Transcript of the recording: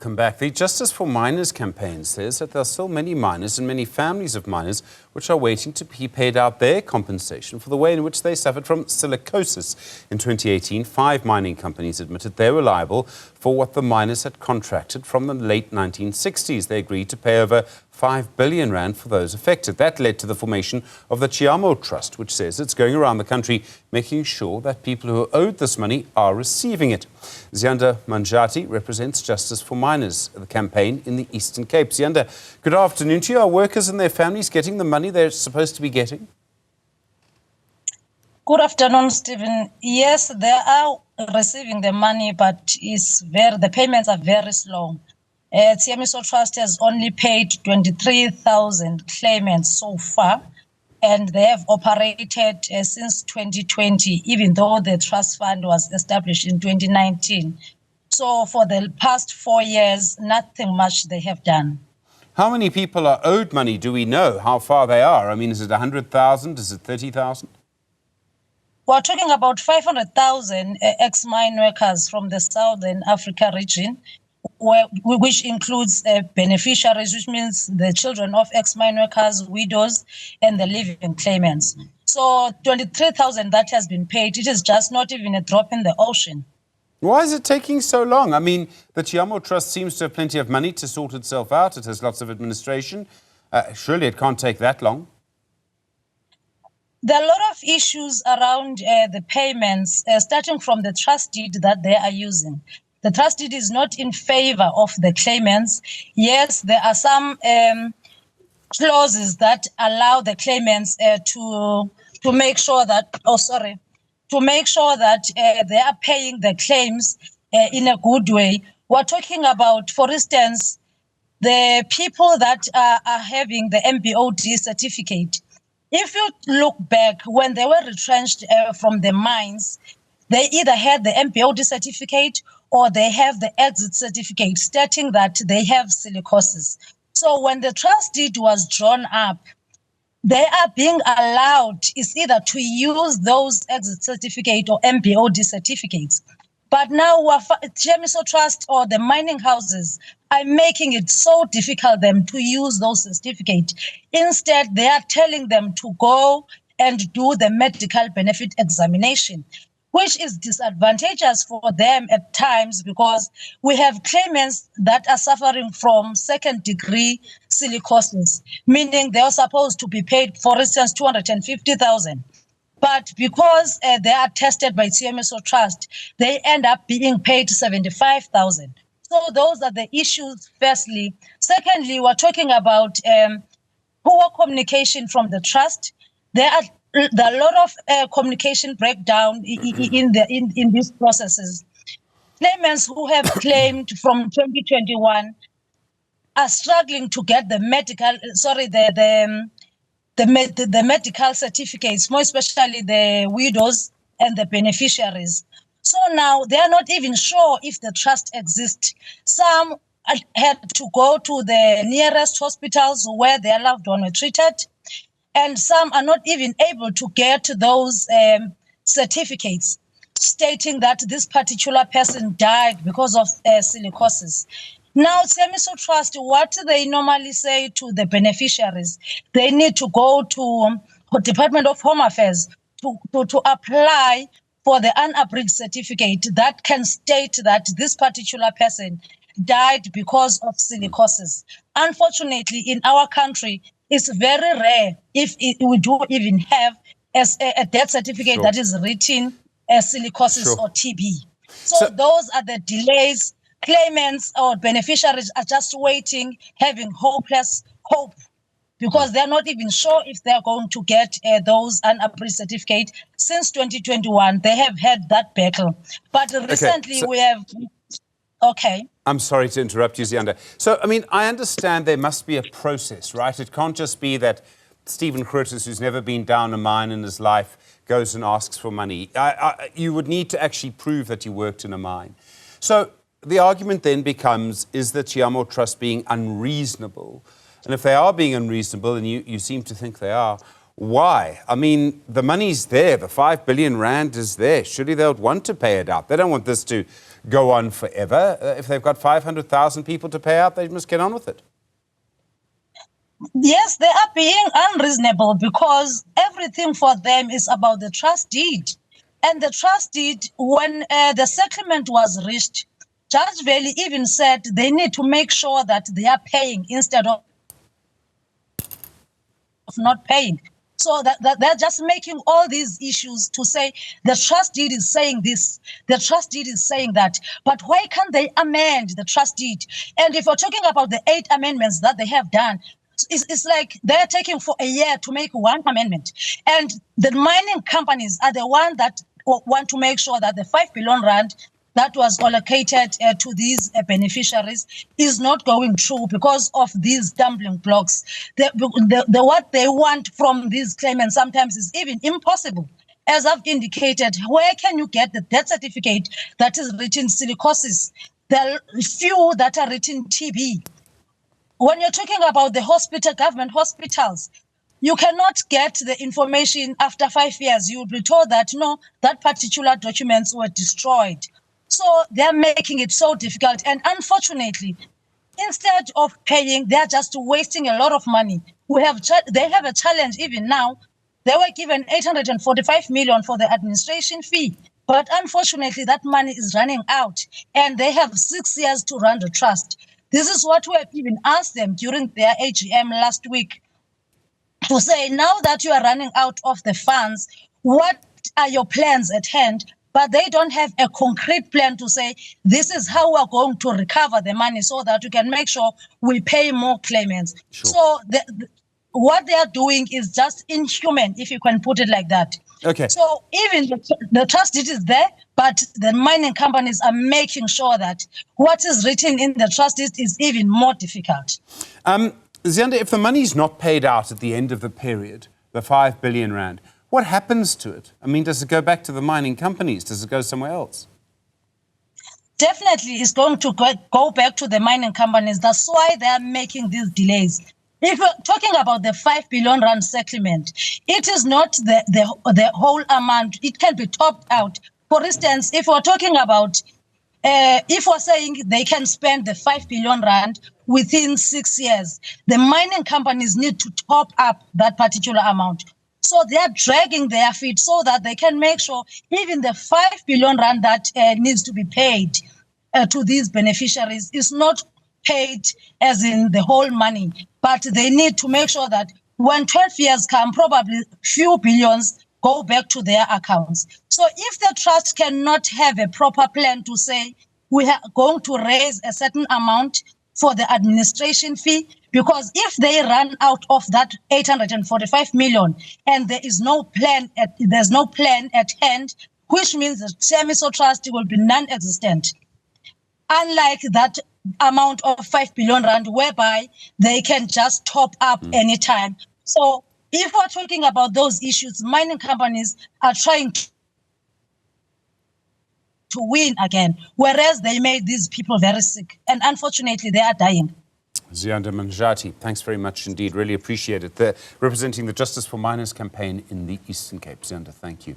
Come back. The Justice for Miners campaign says that there are still many miners and many families of miners which are waiting to be paid out their compensation for the way in which they suffered from silicosis. In 2018, 5 mining companies admitted they were liable for what the miners had contracted from the late 1960s. They agreed to pay over 5 billion rand for those affected. That led to the formation of the Tshiamiso Trust, which says it's going around the country making sure that people who are owed this money are receiving it. Ziyanda Manjati represents Justice for Miners, the campaign in the Eastern Cape. Ziyanda, good afternoon to you. Are workers and their families getting the money they're supposed to be getting? Good afternoon, Stephen. Yes, they are receiving the money, but the payments are very slow. Tshiamiso Trust has only paid 23,000 claimants so far, and they have operated since 2020, even though the trust fund was established in 2019. So for the past 4 years, nothing much they have done. How many people are owed money? Do we know how far they are? I mean, is it 100,000? Is it 30,000? We're talking about 500,000 ex-mine workers from the Southern Africa region, which includes beneficiaries, which means the children of ex-mine workers, widows, and the living claimants. So 23,000 that has been paid, it is just not even a drop in the ocean. Why is it taking so long? I mean, the Tshiamiso Trust seems to have plenty of money to sort itself out. It has lots of administration. Surely it can't take that long. There are a lot of issues around the payments, starting from the trust deed that they are using. The trust deed is not in favor of the claimants. Yes, there are some clauses that allow the claimants to make sure that, they are paying the claims in a good way. We're talking about, for instance, the people that are having the MBOD certificate. If you look back, when they were retrenched from the mines, they either had the MBOD certificate or they have the exit certificate stating that they have silicosis. So when the trust deed was drawn up, they are being allowed is either to use those exit certificate or MBOD certificates. But now Tshiamiso Trust or the mining houses are making it so difficult them to use those certificates. Instead, they are telling them to go and do the medical benefit examination, which is disadvantageous for them at times because we have claimants that are suffering from second-degree silicosis, meaning they are supposed to be paid, for instance, 250,000. But because they are tested by Tshiamiso Trust, they end up being paid 75,000. So those are the issues, firstly. Secondly, we're talking about poor communication from the trust. There are a lot of communication breakdown in these processes. Claimants who have claimed from 2021 are struggling to get the medical certificates, more especially the widows and the beneficiaries. So now they are not even sure if the trust exists. Some had to go to the nearest hospitals where their loved one were treated, and some are not even able to get those certificates stating that this particular person died because of silicosis. Now, Tshiamiso Trust, what they normally say to the beneficiaries, they need to go to the Department of Home Affairs to apply for the unabridged certificate that can state that this particular person died because of silicosis. Unfortunately, in our country, it's very rare if we do even have a death certificate that is written as silicosis or TB. So those are the delays. Claimants or beneficiaries are just waiting, having hopeless hope, because they're not even sure if they're going to get those unabridged certificate. Since 2021, they have had that battle. But recently we have... I'm sorry to interrupt you, Ziyanda. So, I mean, I understand there must be a process, right? It can't just be that Stephen Curtis, who's never been down a mine in his life, goes and asks for money. You would need to actually prove that you worked in a mine. So the argument then becomes, is the Tshiamiso Trust being unreasonable? And if they are being unreasonable, and you seem to think they are, why? I mean, the money's there. The 5 billion rand is there. Surely they would want to pay it out. They don't want this to go on forever. If they've got 500,000 people to pay out, they must get on with it. Yes, they are being unreasonable because everything for them is about the trust deed. And the trust deed, when the settlement was reached, Judge Valley even said they need to make sure that they are paying instead of not paying. So that they're just making all these issues to say the trust deed is saying this, the trust deed is saying that. But why can't they amend the trust deed? And if we're talking about the 8 amendments that they have done, it's like they're taking for a year to make one amendment. And the mining companies are the one that want to make sure that the 5 billion rand that was allocated to these beneficiaries is not going through because of these stumbling blocks. What they want from these claimants sometimes is even impossible. As I've indicated, where can you get the death certificate that is written silicosis? There are few that are written TB. When you're talking about the hospital, government hospitals, you cannot get the information after 5 years. You will be told that, no, that particular documents were destroyed. So they're making it so difficult. And unfortunately, instead of paying, they're just wasting a lot of money. They have a challenge even now. They were given 845 million for the administration fee. But unfortunately, that money is running out. And they have 6 years to run the trust. This is what we have even asked them during their AGM last week, to say, now that you are running out of the funds, what are your plans at hand? But they don't have a concrete plan to say, this is how we're going to recover the money so that we can make sure we pay more claimants. Sure. So what they are doing is just inhuman, if you can put it like that. Okay. So even the trust deed is there, but the mining companies are making sure that what is written in the trust deed is even more difficult. Ziyanda, if the money's not paid out at the end of the period, the 5 billion rand, what happens to it? I mean, does it go back to the mining companies? Does it go somewhere else? Definitely, it's going to go back to the mining companies. That's why they are making these delays. If we're talking about the 5 billion rand settlement, it is not the whole amount. It can be topped out. For instance, if we're talking about, if we're saying they can spend the 5 billion rand within 6 years, the mining companies need to top up that particular amount. So they are dragging their feet so that they can make sure even the 5 billion rand that needs to be paid to these beneficiaries is not paid as in the whole money, but they need to make sure that when 12 years come, probably few billions go back to their accounts. So if the trust cannot have a proper plan to say, we are going to raise a certain amount for the administration fee, because if they run out of that 845 million and there is no plan there's no plan at hand, which means the Tshiamiso Trust will be non-existent. Unlike that amount of 5 billion rand, whereby they can just top up anytime. So if we're talking about those issues, mining companies are trying to win again, whereas they made these people very sick. And unfortunately, they are dying. Ziyanda Manjati, thanks very much indeed. Really appreciate it. Representing the Justice for Miners campaign in the Eastern Cape. Ziyanda, thank you.